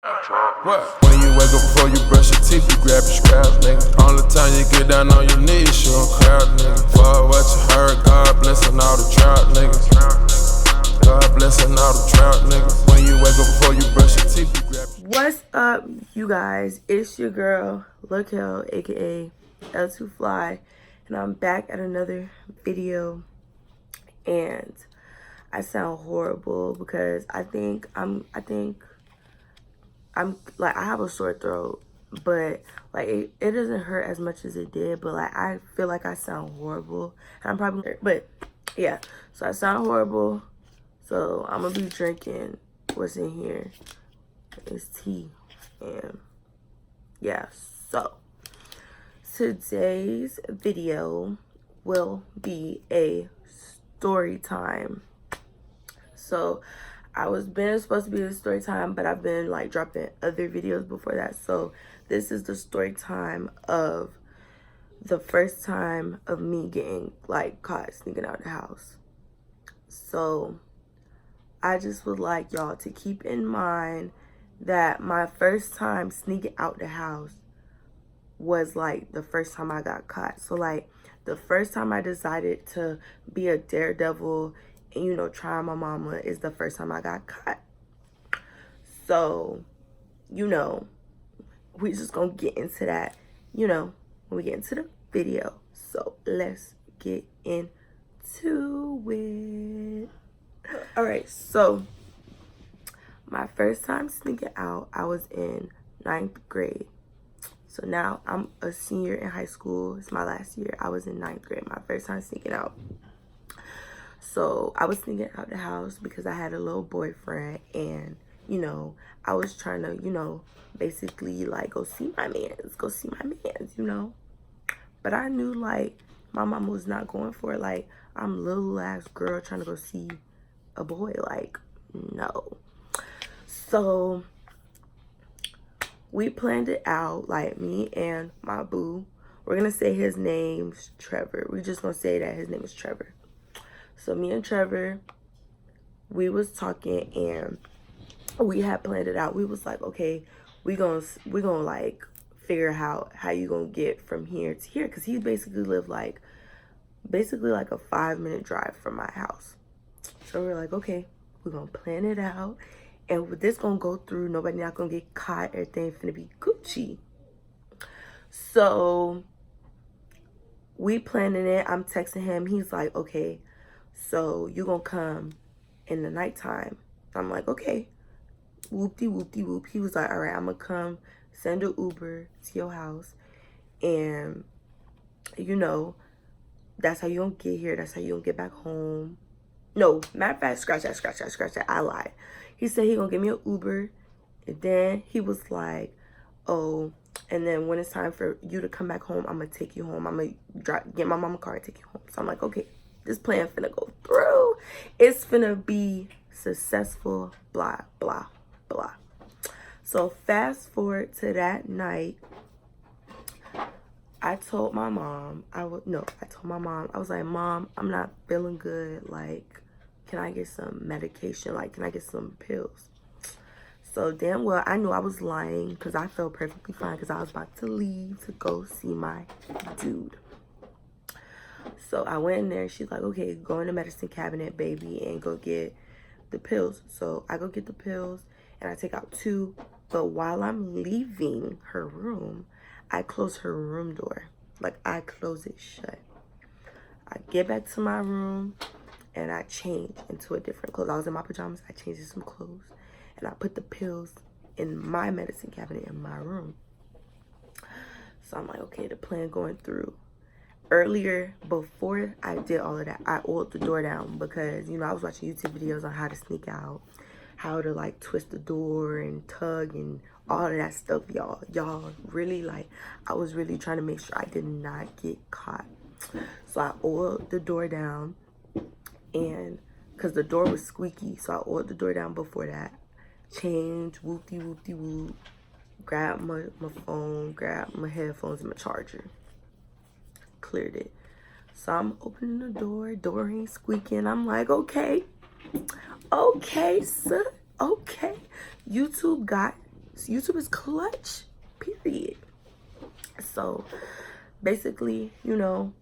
What? When you wake up before you brush your teeth, you grab your scraps, nigga. Only time you get down on your knees, you a crowd, nigga. For what you heard, God blessing all the trout, niggas. God blessing all the trout, niggas. When you wake up before you brush your teeth, you grab your... What's up, you guys? It's your girl, Lakel, aka L2 Fly, and I'm back at another video. And I sound horrible because I think I'm like, I have a sore throat, but like it doesn't hurt as much as it did, but like I feel like I sound horrible. And I'm probably, but yeah, so I sound horrible. So I'm gonna be drinking what's in here. It's tea. And yeah, so today's video will be a story time. So I was supposed to be a story time, but I've been like dropping other videos before that. So this is the story time of the first time of me getting like caught sneaking out the house. So I just would like y'all to keep in mind that my first time sneaking out the house was like the first time I got caught. So like the first time I decided to be a daredevil and, you know, try my mama is the first time I got caught. So, you know, we just gonna get into that, you know, when we get into the video. So let's get into it. All right, so my first time sneaking out, I was in 9th grade. So now I'm a senior in high school. It's my last year. I was in 9th grade, my first time sneaking out. So I was sneaking out the house because I had a little boyfriend, and, you know, I was trying to, you know, basically like go see my mans, you know. But I knew like my mama was not going for it. Like, I'm a little ass girl trying to go see a boy. Like, no. So we planned it out, like me and my boo. We're gonna say his name's Trevor. We're just gonna say that his name is Trevor. So me and Trevor, we was talking and we had planned it out. We was like, okay, we gonna like figure out how you gonna get from here to here, because he basically lived like a 5-minute drive from my house. So we're like, okay, we're gonna plan it out, and with this gonna go through, nobody not gonna get caught, everything finna be Gucci. So we planning it. I'm texting him. He's like, okay, so you gonna come in the nighttime. I'm like, okay. Whoop-de-whoop-de-whoop. He was like, all right, I'm gonna come, send an Uber to your house, and, you know, that's how you gonna get here. That's how you gonna get back home. No, matter of fact, scratch that. I lied. He said he gonna give me an Uber, and then he was like, oh, and then when it's time for you to come back home, I'm gonna take you home. I'm gonna get my mama car and take you home. So I'm like, okay, this plan finna go through. It's finna be successful, blah, blah, blah. So fast forward to that night, I told my mom, I was like, Mom, I'm not feeling good. Like, can I get some medication? Like, can I get some pills? So damn well, I knew I was lying because I felt perfectly fine because I was about to leave to go see my dude. So I went in there. She's like, okay, go in the medicine cabinet, baby, and go get the pills. So I go get the pills and I take out 2. But while I'm leaving her room, I close her room door. Like, I close it shut. I get back to my room and I change into a different clothes. I was in my pajamas. I changed into some clothes and I put the pills in my medicine cabinet in my room. So I'm like, okay, the plan going through. Earlier, before I did all of that, I oiled the door down because, you know, I was watching YouTube videos on how to sneak out, how to like twist the door and tug and all of that stuff, y'all. Y'all really, like, I was really trying to make sure I did not get caught. So I oiled the door down, and because the door was squeaky, so I oiled the door down before that. Changed, whoop-de-whoop-de-whoop, grabbed my phone, grabbed my headphones and my charger. Cleared it. So I'm opening the door ain't squeaking. I'm like, okay, sir, okay. YouTube got YouTube is clutch, period. So basically, you know,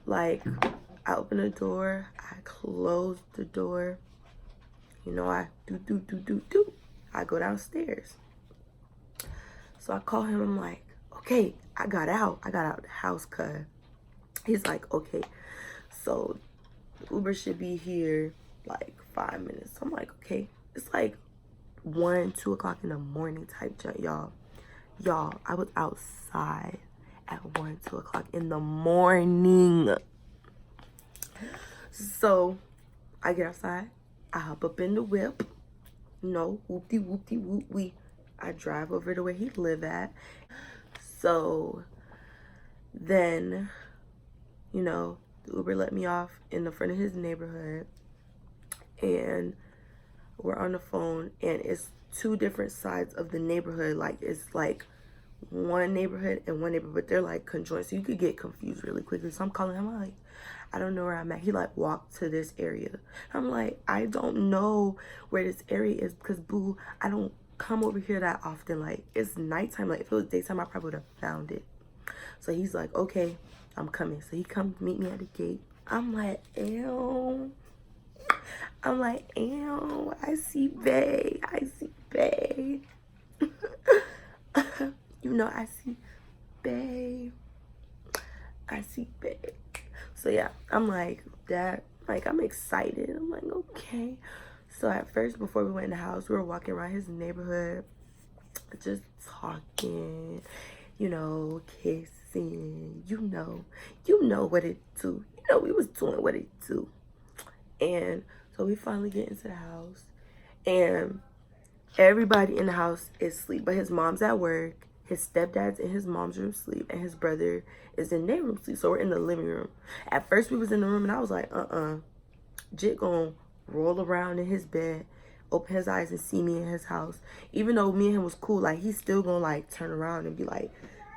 like, I open the door, I close the door, you know, I do. I go downstairs. So I call him, I'm like, okay, I got out the house, cuz. He's like, okay, so Uber should be here like 5 minutes. I'm like, okay. It's like 1, 2 o'clock in the morning type junk, y'all. Y'all, I was outside at 1, 2 o'clock in the morning. So I get outside, I hop up in the whip, you know, whoop-de-whoop-de-whoop-wee. I drive over to where he live at. So then, you know, the Uber let me off in the front of his neighborhood, and we're on the phone, and it's 2 different sides of the neighborhood. Like, it's like one neighborhood and one neighborhood, but they're like conjoined, so you could get confused really quickly. So I'm calling him, like, I don't know where I'm at. He like walked to this area. I'm like, I don't know where this area is because, boo, I don't come over here that often. Like, it's nighttime. Like, if it was daytime, I probably would have found it. So he's like, okay, I'm coming. So he comes meet me at the gate. I'm like, ew. I see Bae. You know, I see Bae. So yeah, I'm like, that, like, I'm excited. I'm like, okay. So at first, before we went in the house, we were walking around his neighborhood, just talking, you know, kissing, you know what it do. You know, we was doing what it do. And so we finally get into the house, and everybody in the house is asleep, but his mom's at work, his stepdad's in his mom's room sleep, and his brother is in their room sleep. So we're in the living room. At first we was in the room, and I was like, Jit gonna roll around in his bed, open his eyes and see me in his house. Even though me and him was cool, like, he's still gonna like turn around and be like,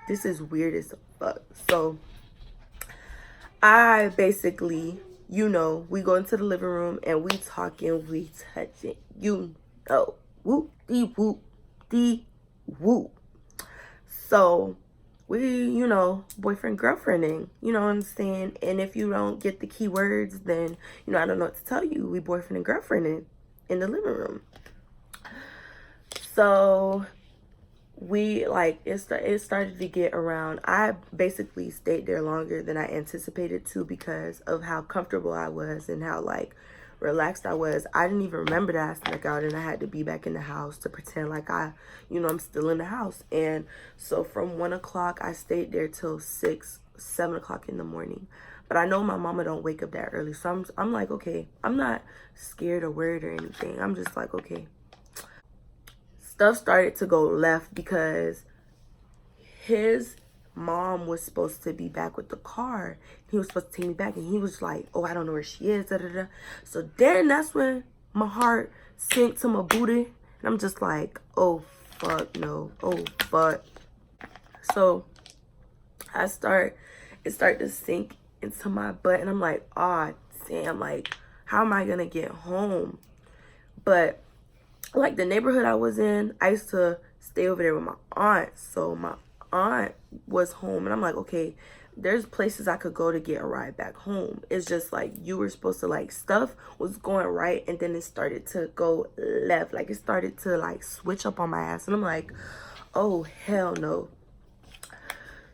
this is weird as fuck. So I basically, you know, we go into the living room and we talking, we touching, you know, whoop-de-whoop-de-whoop. So we, you know, boyfriend, girlfriending, you know what I'm saying? And if you don't get the key words, then, you know, I don't know what to tell you. We boyfriend and girlfriending in the living room. So we, like, it started to get around. I basically stayed there longer than I anticipated to because of how comfortable I was and how, like, relaxed I was. I didn't even remember that I snuck out, and I had to be back in the house to pretend like I'm still in the house. And so from 1 o'clock, I stayed there till 6, 7 o'clock in the morning. But I know my mama don't wake up that early, so I'm like, okay, I'm not scared or worried or anything. I'm just like, okay. Stuff started to go left because his mom was supposed to be back with the car. He was supposed to take me back, and he was like, oh, I don't know where she is, da-da-da. So then that's when my heart sank to my booty, and I'm just like, oh, fuck, no. Oh, fuck. So it started to sink into my butt, and I'm like, oh, damn, like, how am I gonna get home? But, like, the neighborhood I was in, I used to stay over there with my aunt. So my aunt was home, and I'm like, okay, there's places I could go to get a ride back home. It's just like, you were supposed to, like, stuff was going right, and then it started to go left. Like, it started to, like, switch up on my ass, and I'm like, oh, hell no.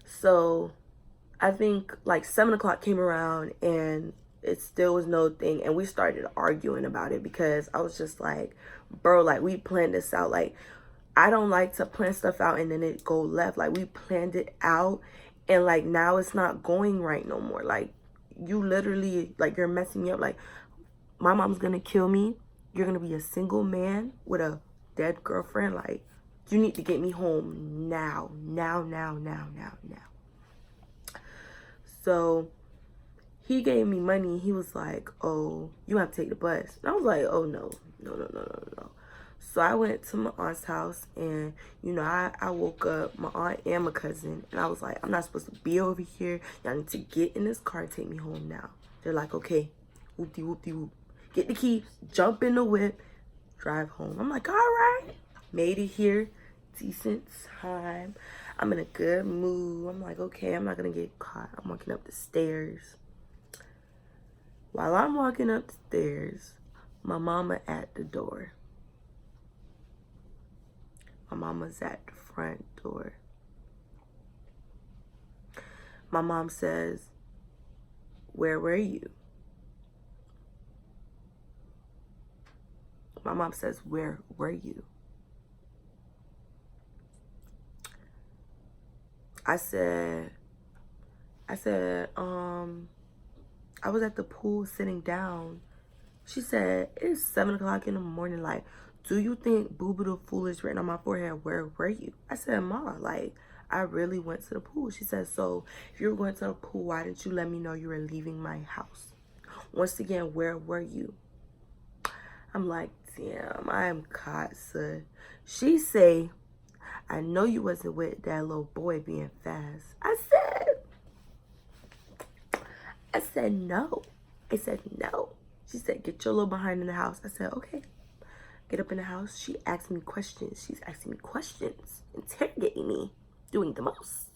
So I think, like, 7 o'clock came around, and it still was no thing, and we started arguing about it because I was just like, bro, like, we planned this out. Like, I don't like to plan stuff out and then it go left. Like, we planned it out, and, like, now it's not going right no more. Like, you literally, like, you're messing me up. Like, my mom's gonna kill me. You're gonna be a single man with a dead girlfriend. Like, you need to get me home now. So he gave me money. He was like, oh, you have to take the bus. And I was like, oh, no. So I went to my aunt's house, and, you know, I woke up my aunt and my cousin, and I was like, I'm not supposed to be over here. Y'all need to get in this car and take me home now. They're like, okay, whoop-de-whoop-de-whoop. Get the keys, jump in the whip, drive home. I'm like, all right. Made it here, decent time. I'm in a good mood. I'm like, okay, I'm not gonna get caught. I'm walking up the stairs. While I'm walking up the stairs, my mama at the door. My mama's at the front door. My mom says, where were you? My mom says, where were you? I said, I was at the pool sitting down. She said, it's 7 o'clock in the morning. Like, do you think Boo Boo the Fool is written on my forehead? Where were you? I said, Ma, like, I really went to the pool. She said, so if you were going to the pool, why didn't you let me know you were leaving my house? Once again, where were you? I'm like, damn, I am caught, son. She say, I know you wasn't with that little boy being fast. I said, no. I said, no. She said, get your little behind in the house. I said, okay. Get up in the house. She asked me questions. She's asking me questions, interrogating me, doing the most.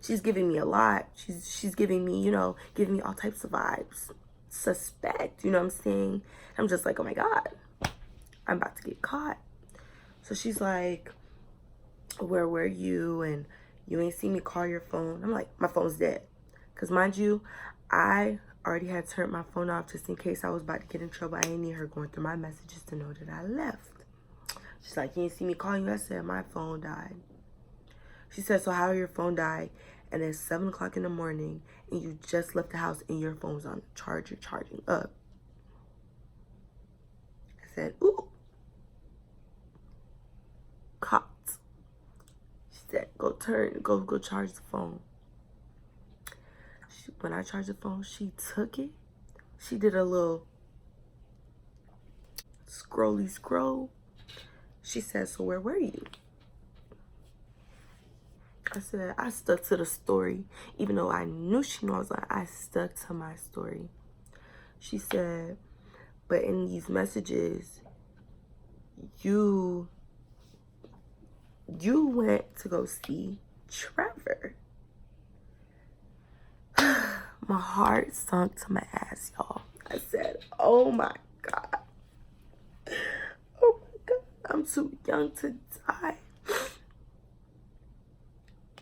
She's giving me a lot. She's giving me, you know, giving me all types of vibes. Suspect, you know what I'm saying? I'm just like, oh my God, I'm about to get caught. So she's like, where were you? And you ain't seen me call your phone. I'm like, my phone's dead. Because mind you, I already had turned my phone off just in case I was about to get in trouble. I didn't need her going through my messages to know that I left. She's like, you ain't see me calling you? I said, my phone died. She said, so how your phone died? And it's 7 o'clock in the morning and you just left the house and your phone's on the charger charging up. I said, ooh. Caught. She said, go charge the phone. When I charged the phone, she took it. She did a little scroll. She said, so where were you? I said, I stuck to the story. Even though I knew she knew I was lying, I stuck to my story. She said, but in these messages, you went to go see Trevor. My heart sunk to my ass, y'all. I said, oh my God. Oh my God. I'm too young to die.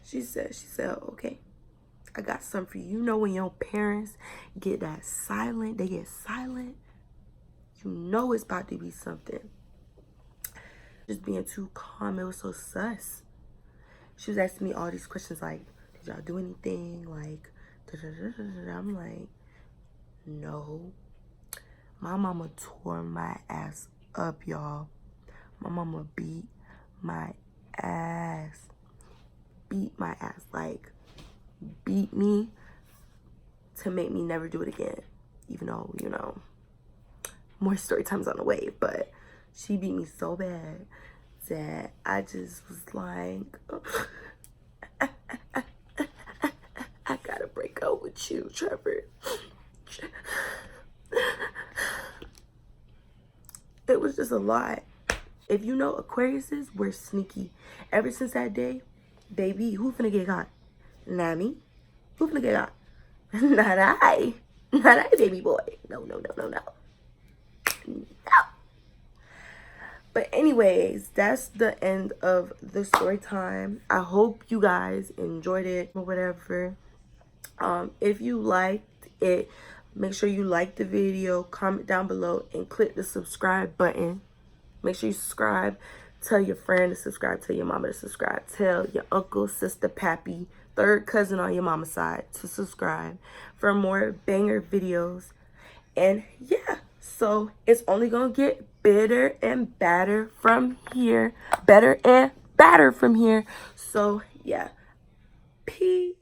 She said, okay, I got something for you. You know when your parents get that silent, they get silent, you know it's about to be something. Just being too calm, it was so sus. She was asking me all these questions like, did y'all do anything? Like, I'm like, no. My mama tore my ass up, y'all. My mama beat my ass. Like, beat me to make me never do it again. Even though, you know, more story times on the way. But she beat me so bad that I just was like, I gotta break up with you, Trevor. It was just a lot. If you know Aquariuses, we're sneaky. Ever since that day, baby, who finna get caught? Not me. Who finna get caught? Not I. Not I, baby boy. No. But anyways, that's the end of the story time. I hope you guys enjoyed it or whatever. If you liked it, make sure you like the video, comment down below, and click the subscribe button. Make sure you subscribe. Tell your friend to subscribe. Tell your mama to subscribe. Tell your uncle, sister, pappy, third cousin on your mama's side to subscribe for more banger videos. And yeah, so it's only gonna get better and better from here. So yeah, peace.